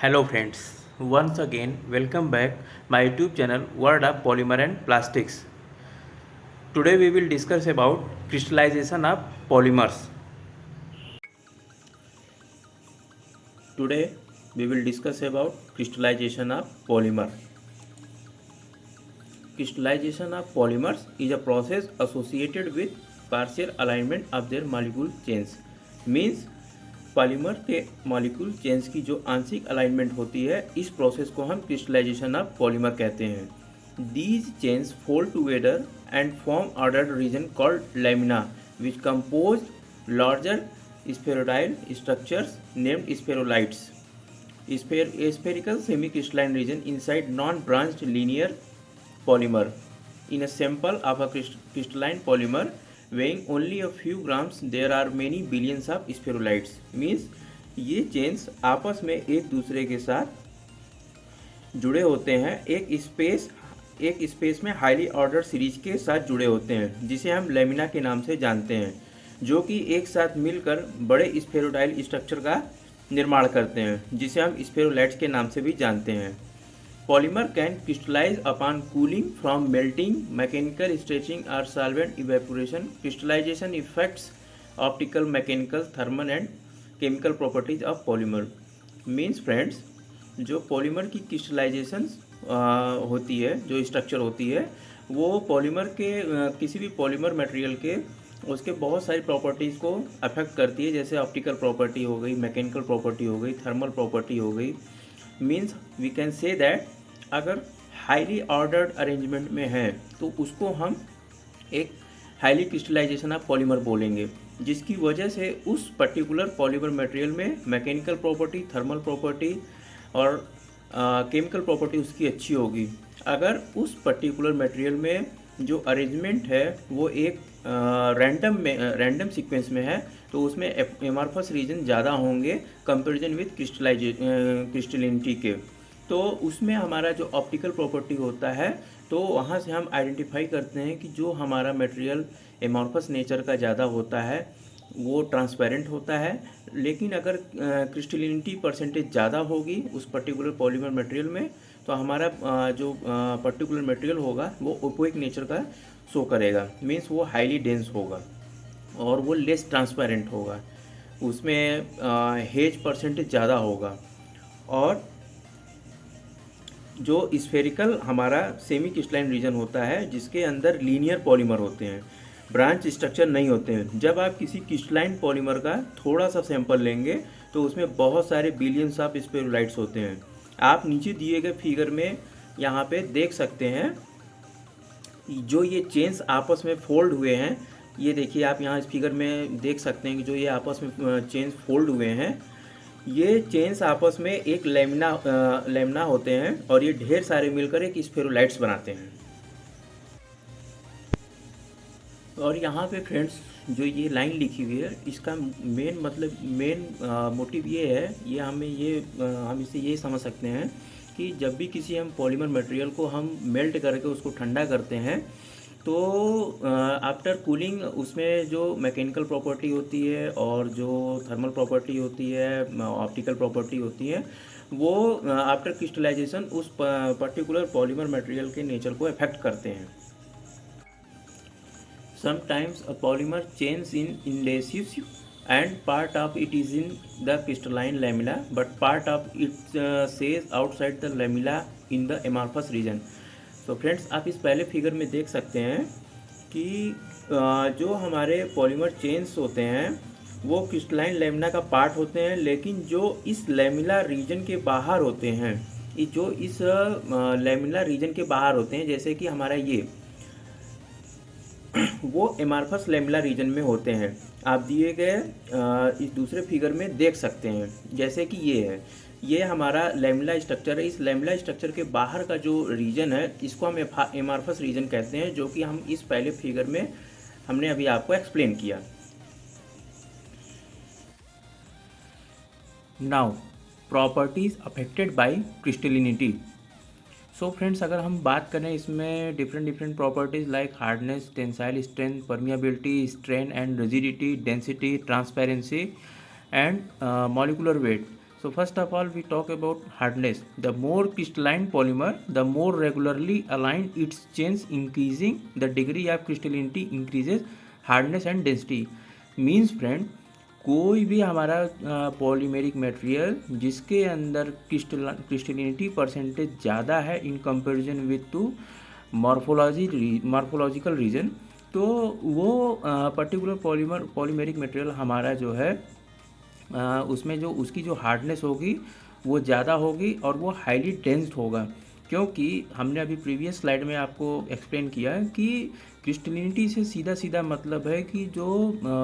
Hello friends, once again welcome back my YouTube channel World of Polymer and Plastics. Today we will discuss about crystallization of polymers. Today we will discuss about crystallization of polymer. Crystallization of polymers is a process associated with partial alignment of their molecule chains. Means polymer के molecule chains की जो आंशिक alignment होती है, इस process को हम crystallisation of polymer कहते हैं। These chains fold together and form ordered region called lamina which compose larger spheroidal structures named spherulites. Spherical semi-crystalline region inside non-branched linear polymer. In a sample of a crystalline polymer weighing only a few grams, there are many billions of spherulites. Means ये chains आपस में एक दूसरे के साथ जुड़े होते हैं, एक स्पेस में हाईली ऑर्डर सीरीज के साथ जुड़े होते हैं, जिसे हम लेमिना के नाम से जानते हैं, जो कि एक साथ मिलकर बड़े स्फेरोडाइल स्ट्रक्चर का निर्माण करते हैं, जिसे हम स्फेरोलाइट्स के नाम से भी जानते हैं। Polymer can crystallize upon cooling from melting, mechanical stretching और solvent evaporation. Crystallization effects optical, mechanical, thermal and chemical properties of polymer. Means friends, जो पॉलीमर की क्रिस्टलाइजेशन होती है, जो स्ट्रक्चर होती है, वो पॉलीमर के किसी भी पॉलीमर मटेरियल के उसके बहुत सारी प्रॉपर्टीज़ को अफेक्ट करती है, जैसे ऑप्टिकल प्रॉपर्टी हो गई, मैकेनिकल प्रॉपर्टी हो गई, थर्मल प्रॉपर्टी हो गई। Means we can say that अगर हाईली ऑर्डर्ड अरेंजमेंट में है तो उसको हम एक हाईली क्रिस्टलाइजेशन ऑफ पॉलीमर बोलेंगे, जिसकी वजह से उस पर्टिकुलर पॉलीमर मटेरियल में मैकेनिकल प्रॉपर्टी, थर्मल प्रॉपर्टी और केमिकल प्रॉपर्टी उसकी अच्छी होगी। अगर उस पर्टिकुलर मटेरियल में जो अरेंजमेंट है वो एक रैंडम सीक्वेंस में है, तो उसमें एमॉर्फस रीजन ज़्यादा होंगे कंपैरिजन विथ क्रिस्टलिनिटी के। तो उसमें हमारा जो ऑप्टिकल प्रॉपर्टी होता है, तो वहाँ से हम आइडेंटिफाई करते हैं कि जो हमारा मटेरियल एमॉर्फस नेचर का ज़्यादा होता है वो ट्रांसपेरेंट होता है, लेकिन अगर क्रिस्टलिनिटी परसेंटेज ज़्यादा होगी उस पर्टिकुलर पॉलीमर मटेरियल में, तो हमारा जो पर्टिकुलर मटेरियल होगा वो ओपेक नेचर का शो करेगा। मीन्स वो हाईली डेंस होगा और वो लेस ट्रांसपेरेंट होगा, उसमें हेज परसेंटेज ज़्यादा होगा। और जो स्फेरिकल हमारा सेमी क्रिस्टलाइन रीजन होता है, जिसके अंदर लीनियर पॉलीमर होते हैं, ब्रांच स्ट्रक्चर नहीं होते हैं। जब आप किसी क्रिस्टलाइन पॉलीमर का थोड़ा सा सैंपल लेंगे तो उसमें बहुत सारे बिलियंस ऑफ स्फेरोलाइट्स होते हैं। आप नीचे दिए गए फिगर में यहाँ पे देख सकते हैं, जो ये चेन्स आपस में फोल्ड हुए हैं, ये देखिए आप यहाँ इस फिगर में देख सकते हैं कि जो ये आपस में चेन्स फोल्ड हुए हैं, ये चेन्स आपस में एक लेमिना होते हैं और ये ढेर सारे मिलकर एक स्फेरोलाइट्स बनाते हैं। और यहाँ पे फ्रेंड्स जो ये लाइन लिखी हुई है, इसका मेन मोटिव ये है, ये हम इससे ये समझ सकते हैं कि जब भी किसी हम पॉलीमर मटेरियल को हम मेल्ट करके उसको ठंडा करते हैं, तो आफ्टर कूलिंग उसमें जो मैकेनिकल प्रॉपर्टी होती है और जो थर्मल प्रॉपर्टी होती है, ऑप्टिकल प्रॉपर्टी होती है, वो आफ्टर क्रिस्टलाइजेशन उस पर्टिकुलर पॉलीमर मटेरियल के नेचर को अफेक्ट करते हैं। Sometimes a polymer changes in indices and part of it is in the crystalline lamella, but part of it stays outside the lamella in the amorphous region. So friends, आप इस पहले figure में देख सकते हैं कि जो हमारे पॉलीमर चेन्स होते हैं वो क्रिस्टलाइन लेमिना का पार्ट होते हैं, लेकिन जो इस लेमिला रीजन के बाहर होते हैं, जो इस लेमिला रीजन के बाहर होते हैं, जैसे कि हमारा ये वो एमार्फस लेमिला रीजन में होते हैं। आप दिए गए इस दूसरे फिगर में देख सकते हैं, जैसे कि ये हमारा लेमिला स्ट्रक्चर है। इस लेमिला स्ट्रक्चर के बाहर का जो रीजन है, इसको हम एमार्फस रीजन कहते हैं, जो कि हम इस पहले फिगर में हमने अभी आपको एक्सप्लेन किया। Now properties affected by crystallinity. So friends, अगर हम बात करें इसमें different properties like hardness, tensile strength, permeability, strain and rigidity, density, transparency and molecular weight. So first of all, we talk about hardness. The more crystalline polymer, the more regularly aligned its chains, increasing the degree of crystallinity increases hardness and density. Means friend, कोई भी हमारा पॉलीमेरिक material जिसके अंदर क्रिस्टलिनिटी percentage ज़्यादा है in comparison with to morphological region, तो वो पर्टिकुलर पॉलीमेरिक मटेरियल हमारा जो है उसमें जो उसकी जो हार्डनेस होगी वो ज़्यादा होगी और वो हाईली डेंस्ड होगा। क्योंकि हमने अभी प्रीवियस स्लाइड में आपको एक्सप्लेन किया है कि क्रिस्टलिनिटी से सीधा सीधा मतलब है कि जो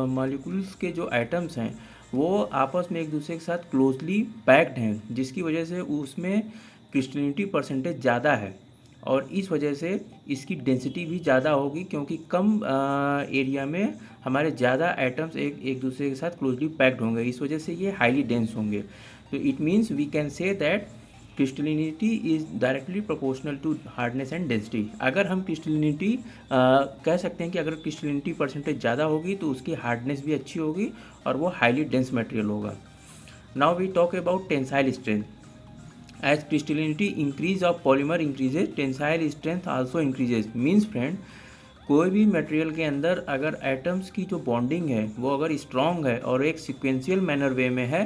मॉलिक्यूल्स के जो एटम्स हैं वो आपस में एक दूसरे के साथ क्लोजली पैक्ड हैं, जिसकी वजह से उसमें क्रिस्टलिनिटी परसेंटेज ज़्यादा है और इस वजह से इसकी डेंसिटी भी ज़्यादा होगी, क्योंकि कम एरिया में हमारे ज़्यादा एटम्स एक दूसरे के साथ क्लोजली पैक्ड होंगे, इस वजह से ये हाईली डेंस होंगे। तो it means we can say that crystallinity is directly proportional to hardness and density. अगर हम क्रिस्टलिनिटी कह सकते हैं कि अगर क्रिस्टलिनिटी परसेंटेज ज़्यादा होगी तो उसकी हार्डनेस भी अच्छी होगी और वो हाईली डेंस मटेरियल होगा। Now we talk about tensile strength. As crystallinity increase of polymer increases, tensile strength also increases. Means friend, कोई भी मटेरियल के अंदर अगर एटम्स की जो बॉन्डिंग है वो अगर स्ट्रॉन्ग है और एक सिक्वेंशियल मैनर वे में है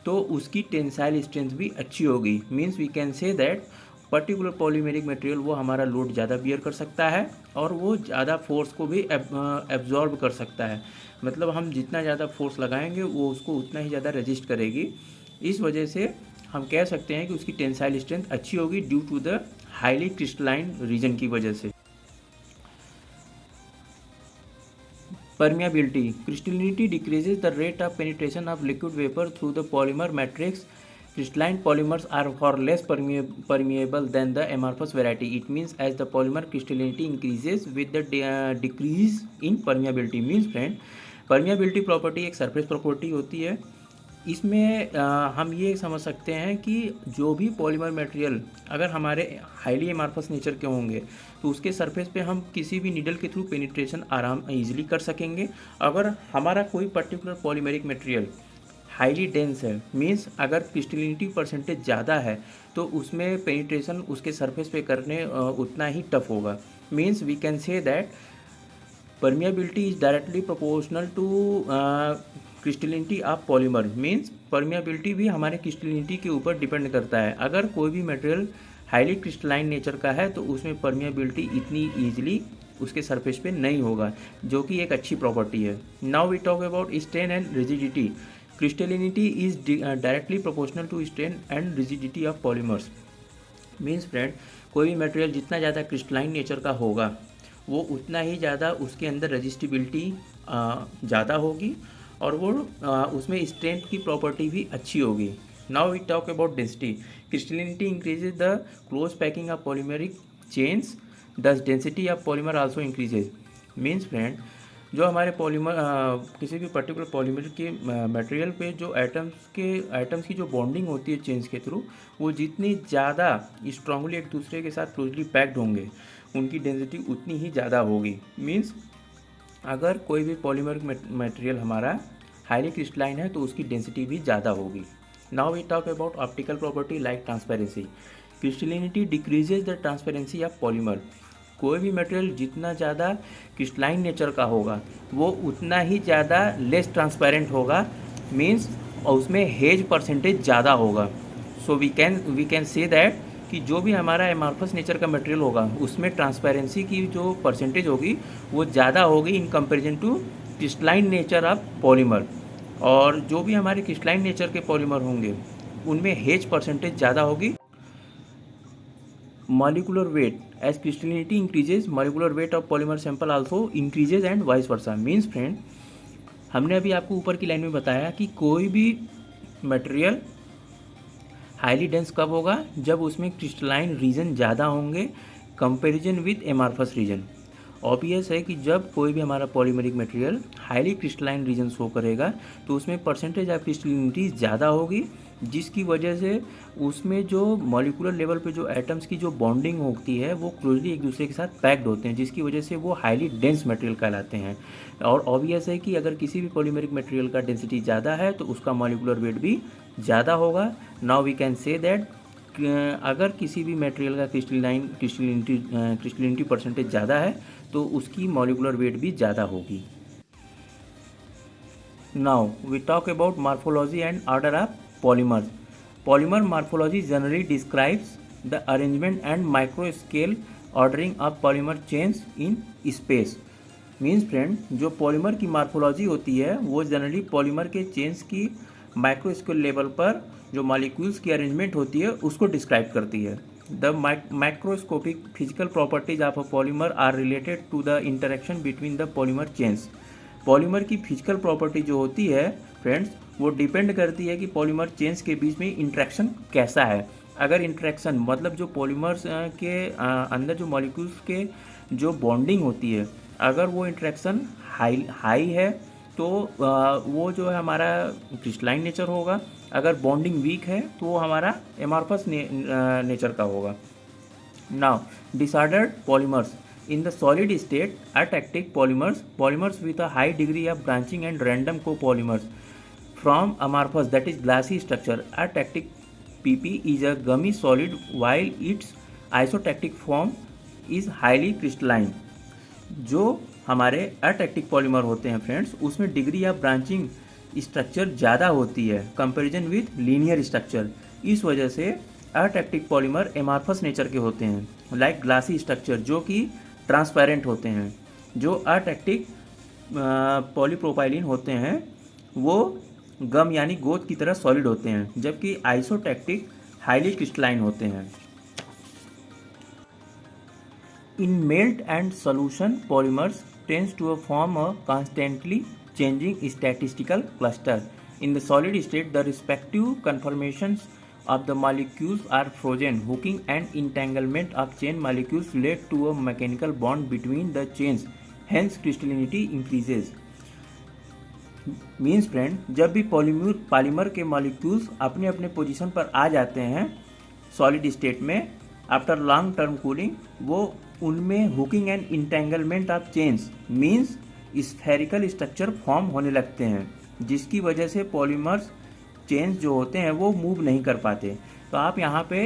तो उसकी टेंसाइल स्ट्रेंथ भी अच्छी होगी। Means we can say that particular polymeric material वो हमारा लोड ज़्यादा बियर कर सकता है और वो ज़्यादा फोर्स को भी एब्जॉर्ब कर सकता है। मतलब हम जितना ज़्यादा फोर्स लगाएंगे वो उसको उतना ही ज़्यादा रेजिस्ट करेगी। इस वजह से हम कह सकते हैं कि उसकी टेंसाइल स्ट्रेंथ अच्छी होगी due to the highly crystalline region की वजह से। Permeability. Crystallinity decreases the rate of penetration of liquid vapour through the polymer matrix. Crystalline polymers are far less permeable than the amorphous variety. It means as the polymer crystallinity increases with the decrease in permeability. Means friend, permeability property एक surface property होती है। इसमें हम ये समझ सकते हैं कि जो भी पॉलीमर मटेरियल अगर हमारे हाईली एमार्फस नेचर के होंगे तो उसके सरफेस पे हम किसी भी नीडल के थ्रू पेनिट्रेशन आराम ईजिली कर सकेंगे। अगर हमारा कोई पर्टिकुलर पॉलीमेरिक मटेरियल हाईली डेंस है, मीन्स अगर क्रिस्टलिनिटी परसेंटेज ज़्यादा है तो उसमें पेनिट्रेशन उसके सरफेस पे करने उतना ही टफ होगा। Means we can say that permeability is directly proportional to crystallinity of polymer. Means permeability भी हमारे क्रिस्टलिनिटी के ऊपर डिपेंड करता है। अगर कोई भी मटेरियल हाईली क्रिस्टलाइन नेचर का है तो उसमें परमिएबिलिटी इतनी ईजिली उसके सरफेस पे नहीं होगा, जो कि एक अच्छी प्रॉपर्टी है। Now we talk about strain and rigidity. Crystallinity is directly proportional to strain and rigidity of polymers. Means friend, कोई भी मटेरियल जितना ज़्यादा क्रिस्टलाइन नेचर का होगा वो उतना ही ज़्यादा उसके अंदर रजिस्टिबिलिटी ज़्यादा होगी और वो उसमें स्ट्रेंथ की प्रॉपर्टी भी अच्छी होगी। Now we talk about density. Crystallinity increases the close packing of polymeric chains, thus density of polymer also increases. Means friend, जो हमारे पॉलीमर किसी भी पर्टिकुलर पॉलीमर के मटेरियल पे जो एटम्स की जो बॉन्डिंग होती है चेन्स के थ्रू, वो जितनी ज़्यादा स्ट्रांगली एक दूसरे के साथ क्लोजली पैक्ड होंगे उनकी डेंसिटी उतनी ही ज़्यादा होगी। मीन्स अगर कोई भी पॉलीमर मटेरियल हमारा हाईली क्रिस्टलाइन है तो उसकी डेंसिटी भी ज़्यादा होगी। Now we talk about optical property like transparency. Crystallinity decreases the transparency of polymer. कोई भी मटेरियल जितना ज़्यादा क्रिस्टलाइन नेचर का होगा वो उतना ही ज़्यादा लेस ट्रांसपेरेंट होगा। मीन्स उसमें हेज परसेंटेज ज़्यादा होगा। So we can say that कि जो भी हमारा एमार्फस नेचर का मटेरियल होगा उसमें ट्रांसपेरेंसी की जो परसेंटेज होगी वो ज़्यादा होगी in comparison to crystalline nature of polymer. और जो भी हमारे क्रिस्टलाइन नेचर के पॉलीमर होंगे उनमें हेज परसेंटेज ज़्यादा होगी। Molecular weight. As crystallinity increases molecular weight of polymer sample also increases and vice versa. Means friend, हमने अभी आपको ऊपर की लाइन में बताया कि कोई भी मटेरियल हाईली डेंस कब होगा, जब उसमें क्रिस्टलाइन रीजन ज़्यादा होंगे comparison with amorphous region. Obvious है कि जब कोई भी हमारा पॉलीमेरिक मटेरियल हाईली क्रिस्टलाइन रीजन शो करेगा तो उसमें परसेंटेज ऑफ क्रिस्टलिनिटी ज़्यादा होगी, जिसकी वजह से उसमें जो मॉलिकुलर लेवल पे जो एटम्स की जो बॉन्डिंग होती है वो क्लोजली एक दूसरे के साथ पैक्ड होते हैं, जिसकी वजह से वो हाईली डेंस मटेरियल कहलाते हैं। और ऑब्वियस है कि अगर किसी भी पॉलीमेरिक मटेरियल का डेंसिटी ज़्यादा है तो उसका मॉलिकुलर वेट भी ज़्यादा होगा, now we can say that अगर किसी भी मटेरियल का क्रिस्टलिनिटी परसेंटेज ज़्यादा है तो उसकी मॉलिकुलर वेट भी ज़्यादा होगी। Now we talk about morphology and order of polymers. Polymer morphology generally describes the arrangement and micro scale ordering of polymer chains in space. Means friend, जो पॉलीमर की मॉर्फोलॉजी होती है वो जनरली पॉलीमर के chains की micro scale level पर जो molecules की अरेंजमेंट होती है उसको डिस्क्राइब करती है। The microscopic physical properties of a polymer are related to the interaction between the polymer chains. Polymer की फिजिकल प्रॉपर्टी जो होती है फ्रेंड्स, वो डिपेंड करती है कि पॉलीमर चेन्स के बीच में इंटरेक्शन कैसा है। अगर इंटरेक्शन मतलब जो पॉलीमर्स के अंदर जो मॉलिक्यूल्स के जो बॉन्डिंग होती है, अगर वो इंटरेक्शन हाई है तो वो जो है हमारा क्रिस्टलाइन नेचर होगा। अगर बॉन्डिंग वीक है तो वो हमारा एमॉर्फस नेचर का होगा। Now disordered polymers in the solid state, atactic polymers with a high degree of branching and random copolymers from amorphous, that is glassy structure. Atactic PP is a gummy solid while its isotactic form is highly crystalline. जो हमारे अटैक्टिक polymer होते हैं friends, उसमें degree of branching structure ज़्यादा होती है comparison with linear structure. इस वजह से अटैक्टिक पॉलीमर एमॉर्फस नेचर के होते हैं, लाइक ग्लासी स्ट्रक्चर जो कि ट्रांसपेरेंट होते हैं। जो अटैक्टिक पॉलीप्रोपाइलिन होते हैं वो गम यानी गोंद की तरह सॉलिड होते हैं, जबकि आइसोटैक्टिक हाईली क्रिस्टलाइन होते हैं। In melt and solution polymers tends to form a constantly changing statistical cluster. In the solid state the respective conformations of the molecules are frozen. Hooking and entanglement of chain molecules led to a mechanical bond between the chains, hence crystallinity increases. Means friend, जब भी polymer के molecules अपने अपने position पर आ जाते हैं solid state में after long term cooling, वो उनमें hooking and entanglement of chains means spherical structure form होने लगते हैं, जिसकी वजह से पॉलीमर्स चेन्स जो होते हैं वो मूव नहीं कर पाते। तो आप यहाँ पे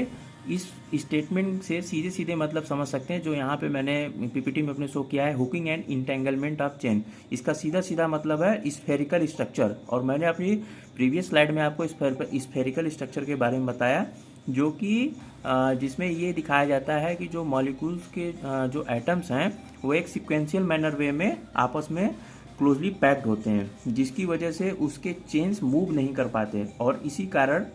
इस स्टेटमेंट से सीधे सीधे मतलब समझ सकते हैं, जो यहाँ पे मैंने पीपीटी में अपने शो किया है, hooking and entanglement of chain, इसका सीधा सीधा मतलब है स्फेरिकल स्ट्रक्चर। और मैंने अपनी प्रीवियस स्लाइड में आपको स्फेरिकल स्ट्रक्चर के बारे में बताया, जो कि जिसमें ये दिखाया जाता है कि जो मॉलिक्यूल्स के जो एटम्स हैं वो एक सिक्वेंशियल मैनर वे में आपस में क्लोजली पैक्ड होते हैं, जिसकी वजह से उसके चेन्स मूव नहीं कर पाते और इसी कारण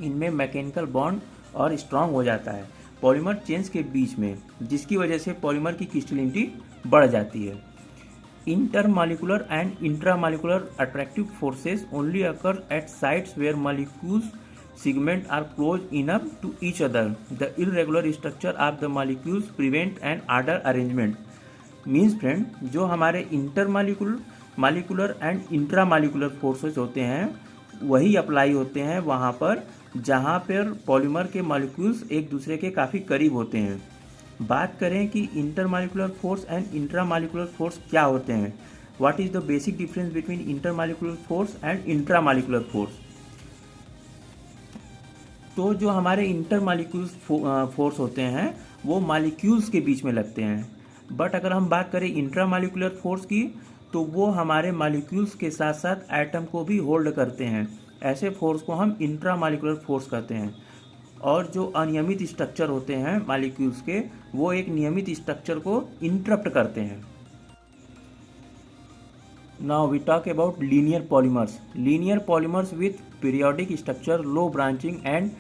इनमें मैकेनिकल बॉन्ड और स्ट्रांग हो जाता है पॉलीमर चेन्स के बीच में, जिसकी वजह से पॉलीमर की क्रिस्टलिनिटी बढ़ जाती है। Intermolecular and intramolecular attractive forces only occur at sites where molecules segments are close enough to each other. The irregular structure of the molecules prevent an order arrangement. Means friend, जो हमारे molecular and intramolecular forces होते हैं वही apply होते हैं वहाँ पर जहाँ पर पॉलीमर के मॉलिक्यूल्स एक दूसरे के काफ़ी करीब होते हैं। बात करें कि intermolecular force and intramolecular force क्या होते हैं, what is the basic difference between intermolecular force and intramolecular force. तो जो हमारे इंटरमॉलिक्यूल्स फोर्स होते हैं वो मॉलिक्यूल्स के बीच में लगते हैं, बट अगर हम बात करें इंट्रामॉलिक्यूलर फोर्स की तो वो हमारे मॉलिक्यूल्स के साथ साथ एटम को भी होल्ड करते हैं। ऐसे फोर्स को हम इंट्रामॉलिक्यूलर फोर्स कहते हैं। और जो अनियमित स्ट्रक्चर होते हैं मॉलिक्यूल्स के, वो एक नियमित स्ट्रक्चर को इंटरप्ट करते हैं। Now we talk about linear polymers. Linear polymers with periodic structure, low branching and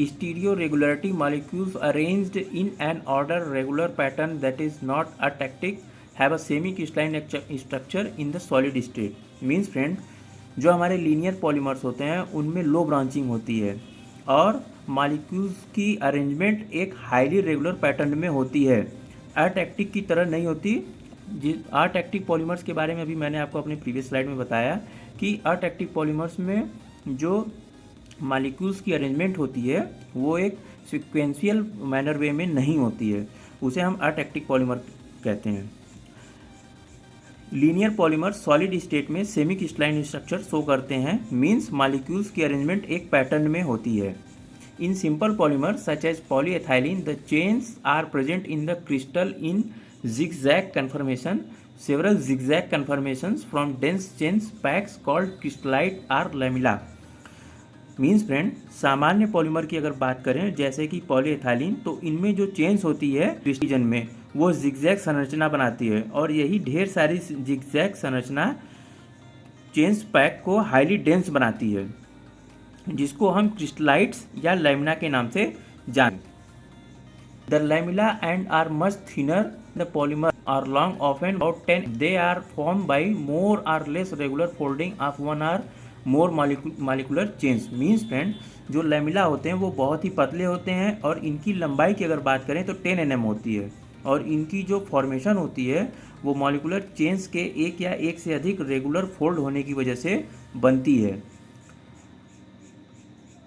stereoregularity, molecules arranged in an order regular pattern that is not atactic, have a semi-crystalline structure in the solid state. Means friend, जो हमारे linear polymers होते हैं उनमें लो branching होती है और molecules की arrangement एक हाईली रेगुलर पैटर्न में होती है, अटैक्टिक की तरह नहीं होती। अटैक्टिक पॉलीमर्स के बारे में अभी मैंने आपको अपने प्रीवियस स्लाइड में बताया कि अटैक्टिक पॉलीमर्स में जो मॉलिक्यूल्स की अरेंजमेंट होती है वो एक सिक्वेंशियल मैनर वे में नहीं होती है, उसे हम अटैक्टिक पॉलीमर कहते हैं। लीनियर पॉलीमर सॉलिड स्टेट में सेमी क्रिस्टलाइन स्ट्रक्चर शो करते हैं, मीन्स मॉलिक्यूल्स की अरेंजमेंट एक पैटर्न में होती है। In simple polymer such as polyethylene the chains are present in the crystal in zigzag conformation. Several zigzag conformations from dense chains packs called crystallite are lamella. Means friend, सामान्य polymer की अगर बात करें जैसे कि पॉलीएथाइलिन, तो इनमें जो चेन्स होती है क्रिस्टल में वो जिगजैग संरचना बनाती है और यही ढेर सारी जिगजैग संरचना चेन्स पैक को हाईली डेंस बनाती है, जिसको हम क्रिस्टलाइट्स या लैमिना के नाम से जानते हैं। The lamella and are much thinner. The polymer are long, often about 10. They are formed by more or less regular folding of one or more molecular chains. Means friend, जो लैमिला होते हैं वो बहुत ही पतले होते हैं और इनकी लंबाई की अगर बात करें तो 10 nm होती है और इनकी जो फॉर्मेशन होती है वो मॉलिकुलर चेन्स के एक या एक से अधिक रेगुलर फोल्ड होने की वजह से बनती है।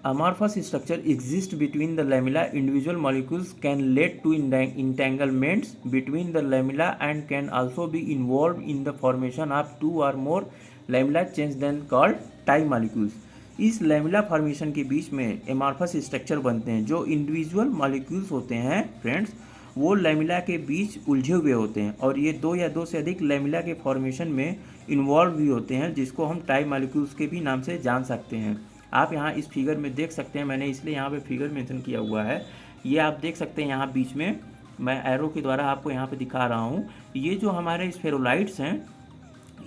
Amorphous structure exists between the lamella. Individual molecules can lead to entanglements between the lamella and can also be involved in the formation of two or more lamellar chains then called tie molecules. इस lamella formation के बीच में amorphous structure बनते हैं। जो individual molecules होते हैं friends, वो lamella के बीच उलझे हुए होते हैं और ये दो या दो से अधिक लैमिला के फॉर्मेशन में इन्वॉल्व भी होते हैं, जिसको हम टाई मॉलिक्यूल्स के भी नाम से जान सकते हैं। आप यहाँ इस फिगर में देख सकते हैं, मैंने इसलिए यहाँ पे फिगर मेंशन किया हुआ है। ये आप देख सकते हैं यहाँ बीच में, मैं एरो के द्वारा आपको यहाँ पे दिखा रहा हूँ। ये जो हमारे स्फेरोलाइट्स हैं,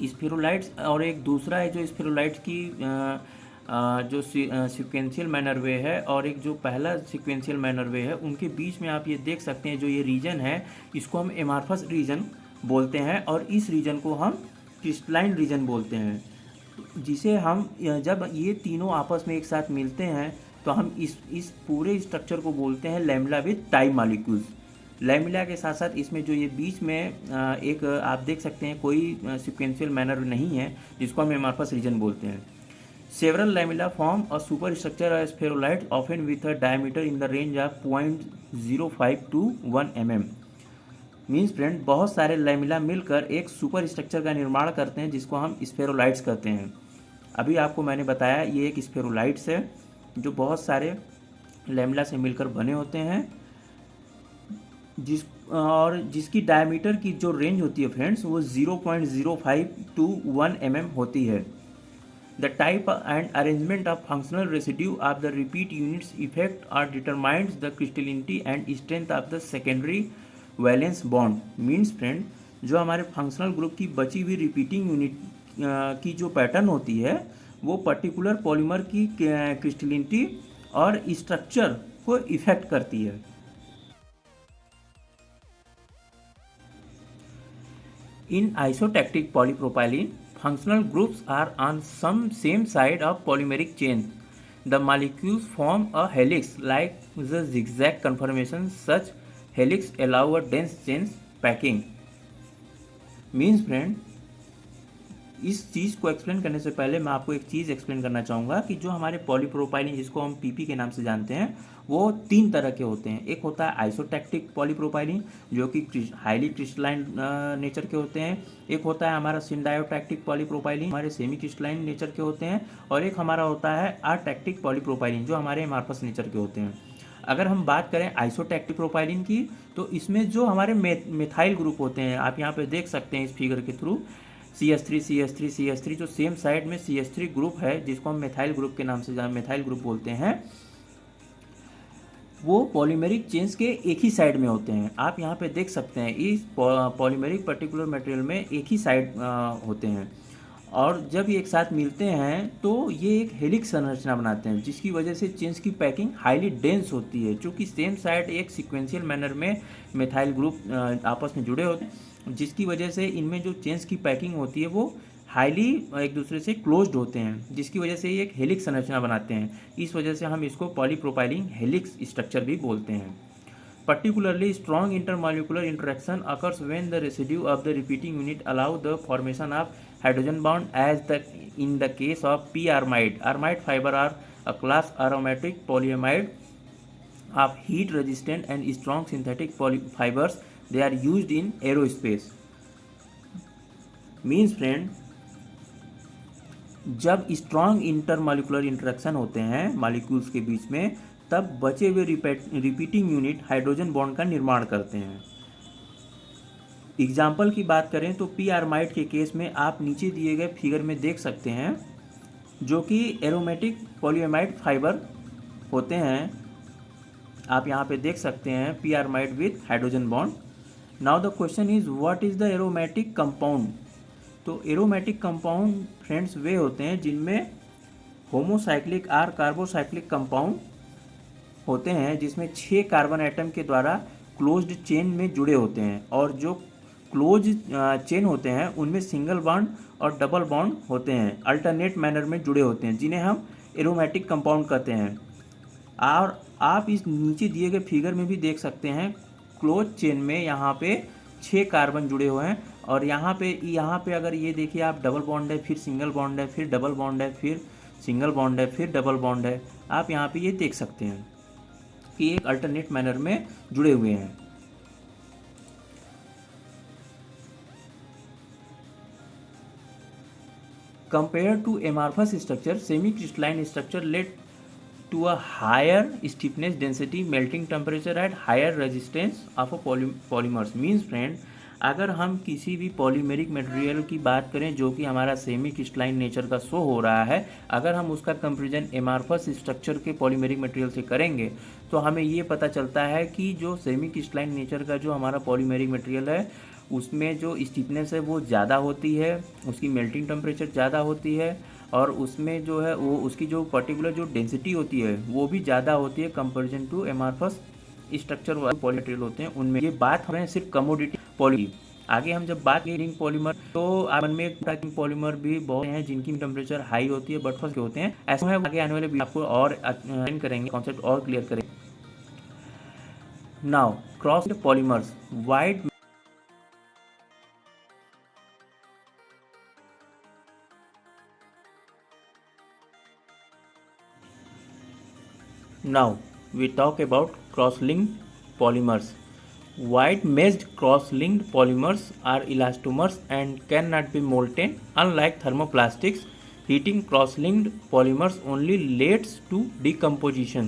स्फेरोलाइट्स और एक दूसरा है जो स्फेरोलाइट्स की जो सीक्वेंशियल मैनर वे है और एक जो पहला सीक्वेंशियल मैनर वे है, उनके बीच में आप ये देख सकते हैं जो ये रीजन है, इसको हम एमॉर्फस रीजन बोलते हैं और इस रीजन को हम क्रिस्टलाइन रीजन बोलते हैं, जिसे हम जब ये तीनों आपस में एक साथ मिलते हैं तो हम इस पूरे स्ट्रक्चर को बोलते हैं lamella with tie molecules. Lamella के साथ साथ इसमें जो ये बीच में एक आप देख सकते हैं कोई सीक्वेंशियल मैनर नहीं है, जिसको हम एमॉर्फस रीजन बोलते हैं। Several lamella form a super structure spherulite often with a diameter in the range of 0.05 to 1 mm। Means friend, बहुत सारे लैमिला मिलकर एक सुपर स्ट्रक्चर का निर्माण करते हैं, जिसको हम स्फेरोलाइट्स कहते हैं। अभी आपको मैंने बताया ये एक स्फेरोलाइट्स है जो बहुत सारे लैमिला से मिलकर बने होते हैं, जिसकी डायमीटर की जो रेंज होती है फ्रेंड्स वो 0.05 to 1 mm होती है। The type and arrangement of functional residue of the repeat units effect or determines the crystallinity and strength of the secondary valence bond. Means friend, जो हमारे फंक्शनल ग्रुप की बची हुई रिपीटिंग यूनिट की जो pattern होती है वो पर्टिकुलर पॉलीमर की क्रिस्टलिनिटी और स्ट्रक्चर को इफेक्ट करती है। इन आइसोटैक्टिक polypropylene, functional groups are on some same side of polymeric chain. The molecules form a helix like the zigzag conformation. Such helix allow a dense chain packing. Means friend, इस चीज़ को explain करने से पहले मैं आपको एक चीज़ एक्सप्लेन करना चाहूँगा कि जो हमारे पॉलीप्रोपाइलिन, जिसको हम पीपी के नाम से जानते हैं, वो तीन तरह के होते हैं। एक होता है आइसोटैक्टिक पॉलीप्रोपाइलिन जो कि हाईली क्रिस्टलाइन नेचर के होते हैं। एक होता है हमारा सिंडायोटैक्टिक पॉलीप्रोपाइलिन, हमारे सेमी क्रिस्टलाइन नेचर के होते हैं। और एक हमारा होता है अटैक्टिक पॉलीप्रोपाइलिन जो हमारे एमॉर्फस नेचर के होते हैं। अगर हम बात करें आइसोटैक्टिक प्रोपाइलिन की, तो इसमें जो हमारे मेथाइल ग्रुप होते हैं, आप यहाँ पे देख सकते हैं इस फिगर के थ्रू, CH3 CH3 CH3 जो सेम साइड में CH3 ग्रुप है, जिसको हम मेथाइल ग्रुप के नाम से मेथाइल ग्रुप बोलते हैं, वो पॉलीमेरिक चेन्स के एक ही साइड में होते हैं। आप यहाँ पे देख सकते हैं इस पॉलीमेरिक पर्टिकुलर मटेरियल में एक ही साइड होते हैं और जब ये एक साथ मिलते हैं तो ये एक हेलिक्स संरचना बनाते हैं, जिसकी वजह से चेन्स की पैकिंग हाईली डेंस होती है। चूँकि सेम साइड एक सीक्वेंशियल मैनर में मेथाइल ग्रुप आपस में जुड़े होते हैं, जिसकी वजह से इनमें जो चेन्स की पैकिंग होती है वो हाईली एक दूसरे से क्लोज्ड होते हैं, जिसकी वजह से ये एक हेलिक्स संरचना बनाते हैं। इस वजह से हम इसको पॉलीप्रोपाइलिन हेलिक्स स्ट्रक्चर भी बोलते हैं। Particularly strong intermolecular interaction occurs when the residue of the repeating unit allow the formation of hydrogen bond, as in the case of p-armide. Armide fiber are a class aromatic polyamide of heat resistant and strong synthetic fibers. They are used in aerospace. Means friend, जब strong intermolecular interaction होते हैं molecules के बीच में, तब बचे हुए repeating unit hydrogen bond का निर्माण करते हैं। एग्जाम्पल की बात करें तो पी आर्माइड के केस में आप नीचे दिए गए फिगर में देख सकते हैं, जो कि एरोमेटिक पॉलीएमाइड फाइबर होते हैं। आप यहाँ पे देख सकते हैं P aramid with hydrogen bond. Now the question is what is the aromatic compound. तो एरोमेटिक कंपाउंड फ्रेंड्स वे होते हैं जिनमें होमोसाइक्लिक आर कार्बोसाइक्लिक कंपाउंड होते हैं, जिसमें 6 कार्बन एटम के द्वारा क्लोज्ड चेन में जुड़े होते हैं, और जो क्लोज चेन होते हैं उनमें सिंगल बॉन्ड और डबल बॉन्ड होते हैं, अल्टरनेट मैनर में जुड़े होते हैं, जिन्हें हम एरोमेटिक कंपाउंड कहते हैं। और आप इस नीचे दिए गए फिगर में भी देख सकते हैं, क्लोज चेन में यहाँ पे 6 कार्बन जुड़े हुए हैं, और यहाँ पे अगर ये देखिए आप, डबल बॉन्ड है, फिर सिंगल बॉन्ड है, फिर डबल बॉन्ड है, फिर सिंगल बॉन्ड है, फिर डबल बॉन्ड है। आप यहाँ पे ये देख सकते हैं कि एक अल्टरनेट मैनर में जुड़े हुए हैं। Compared to amorphous structure, semi-crystalline structure led to a higher stiffness density, melting temperature at higher resistance of a polymers. Means friend, अगर हम किसी भी पॉलीमेरिक मटेरियल की बात करें जो कि हमारा सेमी क्रिस्टलाइन नेचर का शो हो रहा है, अगर हम उसका कंपेरिजन एमार्फस स्ट्रक्चर के पॉलीमेरिक मटेरियल से करेंगे तो हमें ये पता चलता है कि जो सेमी क्रिस्टलाइन नेचर का जो हमारा पॉलीमेरिक मटेरियल है उसमें जो स्टिफनेस है वो ज़्यादा होती है, उसकी मेल्टिंग टेम्परेचर ज़्यादा होती है, और उसमें जो है वो उसकी जो पर्टिकुलर जो डेंसिटी होती है वो भी ज़्यादा होती है कंपेरिजन टू एमार्फस स्ट्रक्चर वाले पॉली मटेरियल होते हैं उनमें। ये बात हो रहे हैं सिर्फ कमोडिटी पॉली। आगे हम जब बात करें रिंग पॉलीमर, तो आपन में रिंग पॉलीमर भी बहुत हैं जिनकी टेम्परेचर हाई होती है बट फर्स्ट के होते हैं। ऐसा है आगे आने वाले भी आपको और एक्सप्लेन करेंगे, कॉन्सेप्ट और क्लियर करेंगे। Now crossed polymers, wide Now we talk about cross-linked polymers. Wide meshed cross-linked polymers are elastomers and cannot be molten. Unlike thermoplastics, heating cross-linked polymers only leads to decomposition.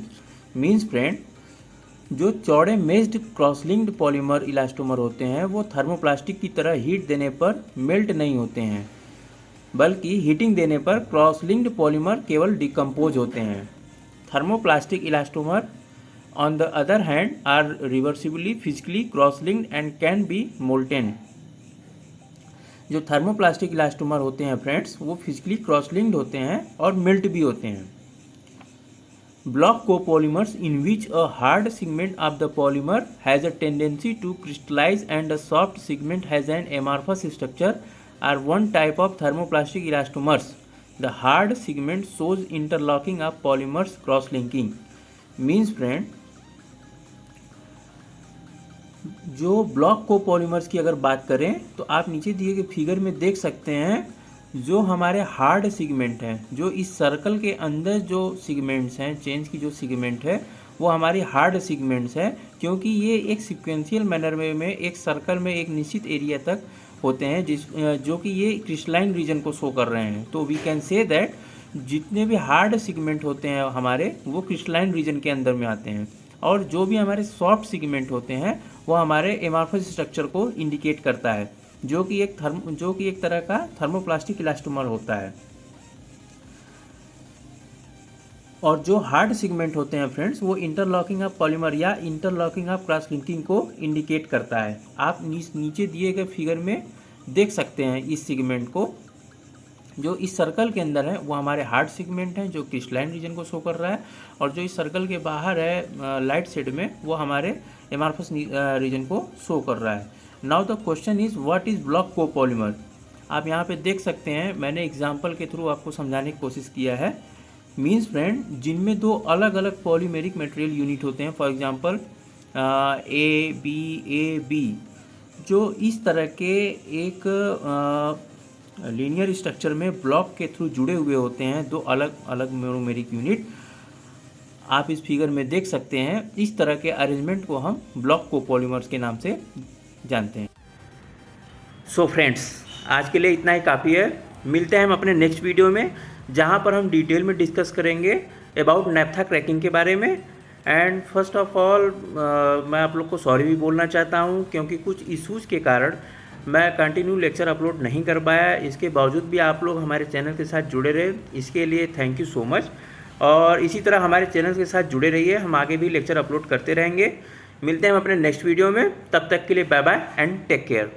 Means friend, जो चौड़े messed cross-linked polymer elastomer होते हैं वो thermoplastic की तरह heat देने पर melt नहीं होते हैं, बल्कि हीटिंग देने पर क्रॉस-लिंक्ड पॉलीमर केवल डिकम्पोज होते हैं। Thermoplastic elastomer, on the other hand, are reversibly physically cross-linked and can be molten. जो थर्मोप्लास्टिक इलास्टोमर होते हैं फ्रेंड्स वो फिजिकली क्रॉस लिंक्ड होते हैं और मेल्ट भी होते हैं। Block copolymers in which a hard segment of the polymer has a tendency to crystallize and a soft segment has an amorphous structure are one type of thermoplastic elastomers. The hard segment shows interlocking of polymers cross-linking. Means friend, जो block को polymers की अगर बात करें तो आप नीचे दिए गए फिगर में देख सकते हैं, जो हमारे हार्ड सेगमेंट हैं, जो इस सर्कल के अंदर जो सेगमेंट्स हैं, चेन्स की जो सेगमेंट है वो हमारी हार्ड सेगमेंट्स है, क्योंकि ये एक सिक्वेंशियल मैनर में एक सर्कल में एक निश्चित एरिया तक होते हैं जो कि ये क्रिस्टलाइन रीजन को शो कर रहे हैं। तो वी कैन से दैट जितने भी हार्ड सेगमेंट होते हैं हमारे वो क्रिस्टलाइन रीजन के अंदर में आते हैं, और जो भी हमारे सॉफ्ट सेगमेंट होते हैं वो हमारे एमार्फस स्ट्रक्चर को इंडिकेट करता है, जो कि एक तरह का थर्मोप्लास्टिक इलास्टोमर होता है। और जो हार्ड सेगमेंट होते हैं फ्रेंड्स वो इंटरलॉकिंग ऑफ पॉलीमर या इंटरलॉकिंग ऑफ क्रॉस लिंकिंग को इंडिकेट करता है। आप नीचे दिए गए फिगर में देख सकते हैं इस सेगमेंट को, जो इस सर्कल के अंदर है वो हमारे हार्ड सेगमेंट हैं जो क्रिस्टलाइन रीजन को शो कर रहा है, और जो इस सर्कल के बाहर है लाइट शेड में वो हमारे एमार्फस रीजन को शो कर रहा है। Now the question is what is block copolymer. आप यहाँ पे देख सकते हैं, मैंने एग्जाम्पल के थ्रू आपको समझाने की कोशिश किया है। मीन्स फ्रेंड, जिनमें दो अलग अलग पॉलीमेरिक मटेरियल यूनिट होते हैं, फॉर एग्जांपल ए बी, जो इस तरह के एक लीनियर स्ट्रक्चर में ब्लॉक के थ्रू जुड़े हुए होते हैं, दो अलग अलग मोनोमेरिक यूनिट। आप इस फिगर में देख सकते हैं, इस तरह के अरेंजमेंट को हम ब्लॉक कोपॉलीमर्स के नाम से जानते हैं। सो फ्रेंड्स, आज के लिए इतना ही काफ़ी है। मिलते हैं हम अपने नेक्स्ट वीडियो में, जहाँ पर हम डिटेल में डिस्कस करेंगे अबाउट नैप्था क्रैकिंग के बारे में। एंड फर्स्ट ऑफ ऑल मैं आप लोग को सॉरी भी बोलना चाहता हूँ, क्योंकि कुछ इश्यूज़ के कारण मैं कंटिन्यू लेक्चर अपलोड नहीं कर पाया। इसके बावजूद भी आप लोग हमारे चैनल के साथ जुड़े रहे, इसके लिए थैंक यू सो मच। और इसी तरह हमारे चैनल के साथ जुड़े रहिए, हम आगे भी लेक्चर अपलोड करते रहेंगे। मिलते हैं हम अपने नेक्स्ट वीडियो में, तब तक के लिए bye bye and take care.